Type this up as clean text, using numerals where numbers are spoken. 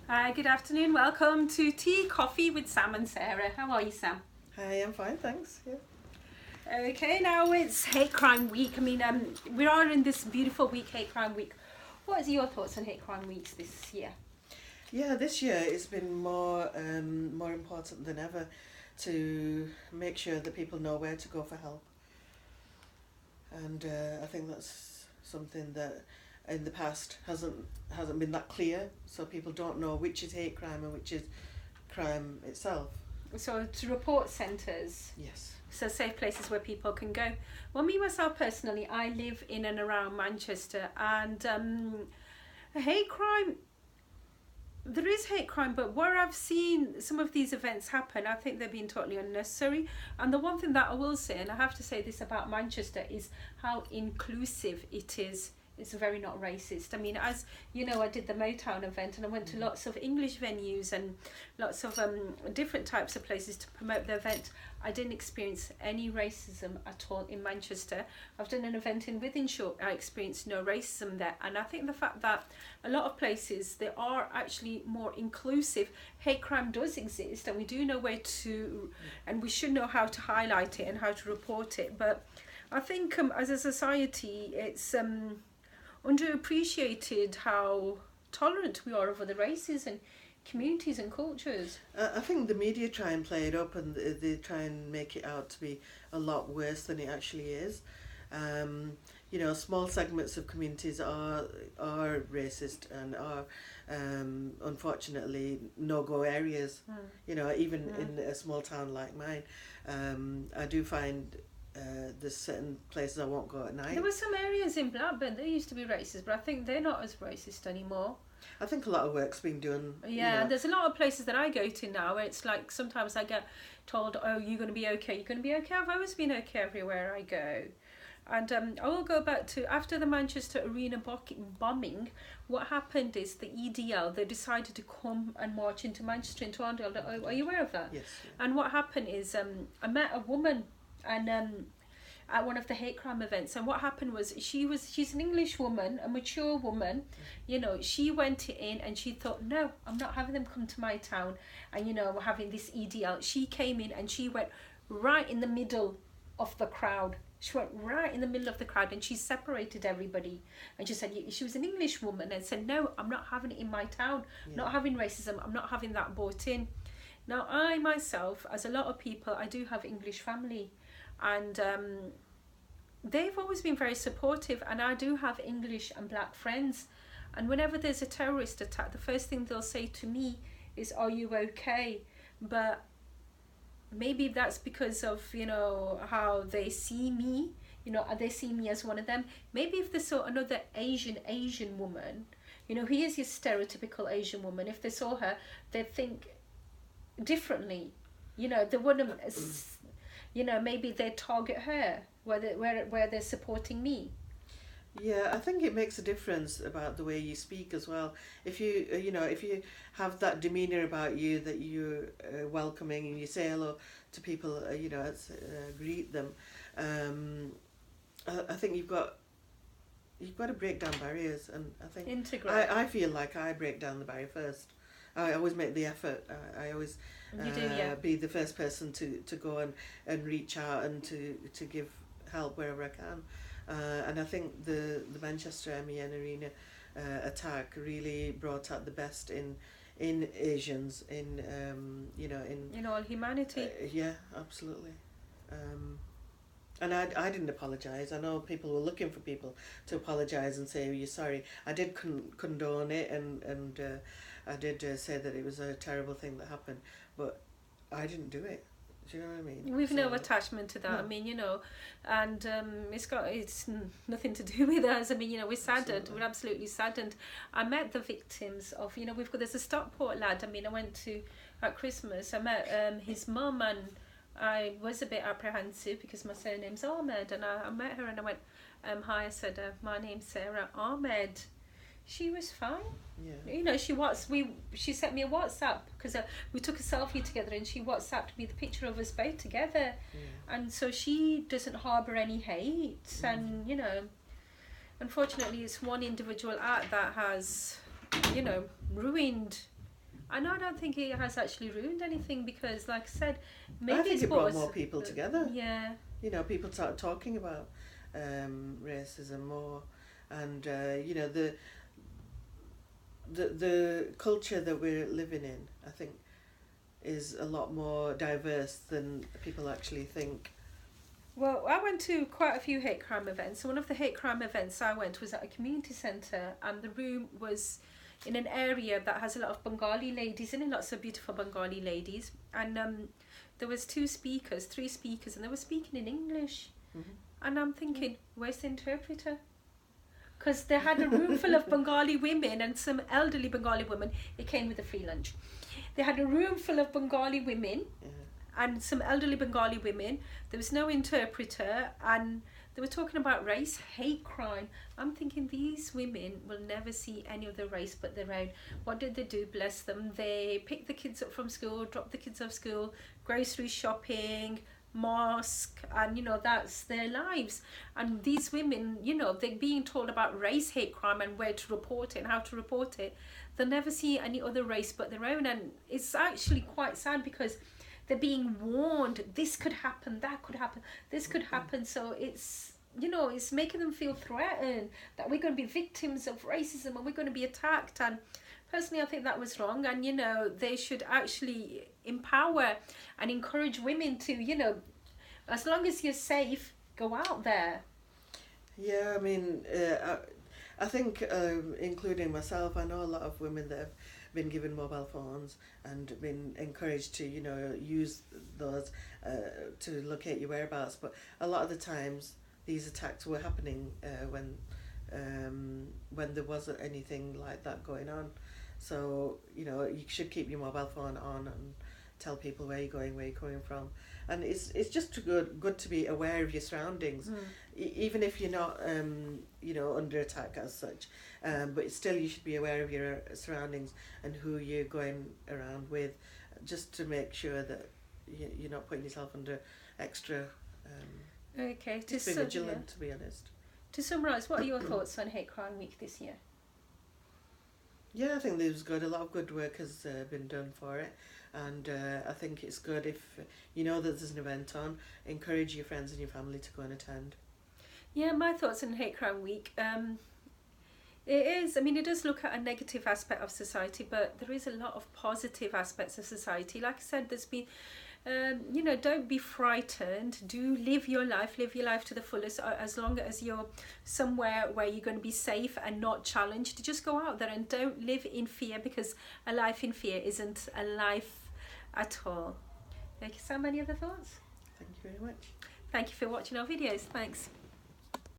Good afternoon. Welcome to Tea Coffee with Sam and Sarah. How are you, Sam? Hi, I'm fine, thanks. Yeah. Okay, now it's Hate Crime Week. We are in this beautiful week, Hate Crime Week. What are your thoughts on Hate Crime Weeks this year? Yeah, this year it's been more important than ever to make sure that people know where to go for help. And I think that's something that in the past hasn't been that clear, so people don't know which is hate crime and which is crime itself. So, to report centres. Yes. So safe places where people can go. Well, me myself personally, I live in and around Manchester, and hate crime. There is hate crime, but where I've seen some of these events happen, I think they've been totally unnecessary. And the one thing that I will say, and I have to say this about Manchester, is how inclusive it is. It's very not racist. I mean, as you know, I did the Motown event and I went to lots of English venues and lots of different types of places to promote the event. I didn't experience any racism at all in Manchester. I've done an event in Wythenshawe. I experienced no racism there. And I think the fact that a lot of places, they are actually more inclusive. Hate crime does exist and we do know where to, and we should know how to highlight it and how to report it. But I think as a society, it's underappreciated how tolerant we are of other races and communities and cultures. I think the media try and play it up and they try and make it out to be a lot worse than it actually is. Small segments of communities are racist and are unfortunately no-go areas. Even in a small town like mine, I do find there's certain places I won't go at night. There were some areas in Blackburn that used to be racist, but I think they're not as racist anymore. I think a lot of work's been done. Yeah, there's a lot of places that I go to now where it's like sometimes I get told, oh, you're going to be okay, you're going to be okay. I've always been okay everywhere I go. And I will go back to after the Manchester Arena bombing, what happened is the EDL, they decided to come and march into Manchester, into Arndale. Are you aware of that? Yes. Yeah. And what happened is I met a woman and at one of the hate crime events, and what happened was she's an English woman, a mature woman. She went in and she thought, no, I'm not having them come to my town and we're having this EDL. She came in and she went right in the middle of the crowd. She went right in the middle of the crowd and she separated everybody, and she said she was an English woman and said, no, I'm not having it in my town. Not having racism, I'm not having that brought in. Now I myself, as a lot of people, I do have English family, and they've always been very supportive, and I do have English and black friends, and whenever there's a terrorist attack, the first thing they'll say to me is, are you okay? But maybe that's because of how they see me, they see me as one of them. Maybe if they saw another Asian woman, here's your stereotypical Asian woman, if they saw her, they'd think differently. They wouldn't maybe they'd target her where they're supporting me. Yeah, I think it makes a difference about the way you speak as well. If you have that demeanour about you, that you're welcoming and you say hello to people, greet them. I think you've got to break down barriers, and I think integrate. I feel like I break down the barrier first. I always make the effort. I always be the first person to go and reach out and to give help wherever I can. And I think the Manchester MEN Arena attack really brought out the best in Asians, in all humanity. Yeah, absolutely. And I didn't apologise. I know people were looking for people to apologise and say, you're sorry. I did condone it and I did say that it was a terrible thing that happened, but I didn't do it. Do you know what I mean? We've no attachment to that. No. I mean, and it's nothing to do with us. I mean, we're saddened. Absolutely. We're absolutely saddened. I met the victims of, there's a Stockport lad. I mean, I went to at Christmas. I met his mum, and I was a bit apprehensive because my surname's Ahmed, and I met her and I went, hi. I said, my name's Sarah Ahmed. She was fine. Yeah. She sent me a WhatsApp because we took a selfie together, and she WhatsApped me the picture of us both together. Yeah. And so she doesn't harbour any hate. And unfortunately, it's one individual act that has ruined And I don't think it has actually ruined anything because, like I said, I maybe think it's it brought us more people together. Yeah. You know, people start talking about racism more, and you know, the culture that we're living in, I think, is a lot more diverse than people actually think. Well, I went to quite a few hate crime events. One of the hate crime events I went was at a community centre, and the room was in an area that has a lot of Bengali ladies in it, lots of beautiful Bengali ladies. And there was three speakers, and they were speaking in English. Mm-hmm. And I'm thinking, where's the interpreter? Because they had a room full of Bengali women and some elderly Bengali women. It came with a free lunch. They had a room full of Bengali women. Yeah. And some elderly Bengali women. There was no interpreter, and they were talking about race, hate crime. I'm thinking these women will never see any other race but their own. What did they do? Bless them. They picked the kids up from school, dropped the kids off school, grocery shopping, mosque, and you know, that's their lives. And these women, you know, they're being told about race, hate crime, and where to report it and how to report it. They'll never see any other race but their own. And it's actually quite sad because they're being warned, this could happen, that could happen, this could happen. So it's, you know, it's making them feel threatened that we're going to be victims of racism and we're going to be attacked. And personally, I think that was wrong. And, you know, they should actually empower and encourage women to, you know, as long as you're safe, go out there. Yeah, I mean, I think, including myself, I know a lot of women that have been given mobile phones and been encouraged to, you know, use those to locate your whereabouts. But a lot of the times, these attacks were happening when there wasn't anything like that going on. So, you know, you should keep your mobile phone on and tell people where you're going, where you're coming from. And it's just good to be aware of your surroundings, even if you're not, you know, under attack as such. But still, you should be aware of your surroundings and who you're going around with, just to make sure that you're not putting yourself under extra. Okay, just be vigilant, to be honest. To summarise, what are your thoughts on Hate Crime Week this year? Yeah, I think there's good. A lot of good work has been done for it. And I think it's good if you know that there's an event on, encourage your friends and your family to go and attend. Yeah, my thoughts on Hate Crime Week. It does look at a negative aspect of society, but there is a lot of positive aspects of society. Like I said, there's been, you know, don't be frightened. Do live your life to the fullest, as long as you're somewhere where you're going to be safe and not challenged. Just go out there and don't live in fear, because a life in fear isn't a life at all. Okay, so many other thoughts? Thank you very much. Thank you for watching our videos. Thanks.